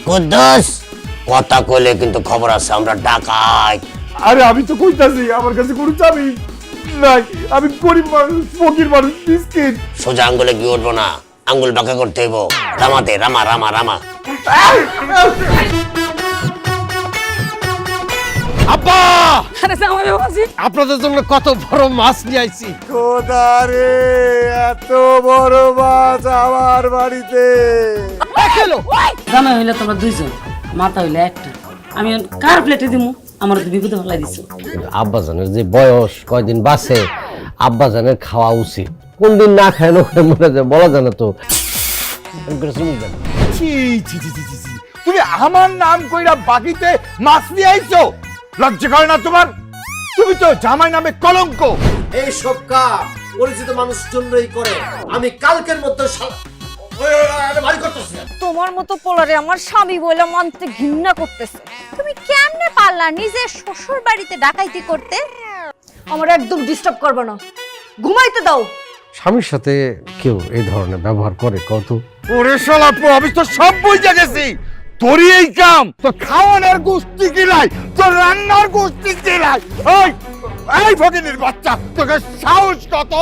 কুদ্দুস কথা কইলে কিন্তু খবর আছে আমরা ডাকাই। আরে আমি তো কইতাছি আমার কাছে কোনো চাবি নাই, আমি গরিব মানুষ, ফকির মানুষ, মিসকিন। সোজা আঙ্গুলে গিয়ে উঠবো না, আঙ্গুল বাঁকা করতে হইব। রামাতে রামা রামা রামা। আব্বা আপনাদের জন্য কত বড় মাছ নিয়ে আইছি। খোদা রে, এত বড় মাছ আমার বাড়িতে। জামাই হইলে তোমরা দুইজন, মাথা হইলে একটা। আমি কার প্লেটে দিমু? আমার তো বিপদে ফেলাই দিছো। আব্বাজানের যে বয়স, কয়দিন বাঁচে, আব্বাজানের খাওয়া উচিত। কোন দিন না খায় না খায় মনে যায় বলা যায় না তো। ছি ছি ছি ছি ছি ছি। তুমি আমার নাম কইরা বাকিতে মাছ নিয়ে আইছো? লজ্জা করে না তোমার? তুমি তো জামাই নামে কলঙ্ক। এই সব কাজ পরিচিত মানুষ জন্যই করে। আমি কালকের মধ্যে বাড়ি করতেছি। তোমার মতো পোলারে আমার স্বামী বলে মানতে ঘৃণা করতেছে। তুমি কেমনে পারলা নিজের শ্বশুর বাড়িতে ডাকাইতি করতে? আমার একদম ডিস্টার্ব করবে না, ঘুমাইতে দাও। স্বামীর সাথে কেউ এই ধরনের ব্যবহার করে কত? ওরে শালা, আমি তো সব বুঝে গেছি। তোরই এই কাম, তো খাওয়ানোর গোষ্ঠী কিলাই, তোর রান্নার গোষ্ঠী কিলাই। এই এই ফকিনীর বাচ্চা, তোকে সাহস কত?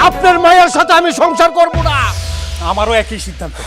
আপনার মায়ের সাথে আমি সংসার করব না। আমারও একই সিদ্ধান্ত।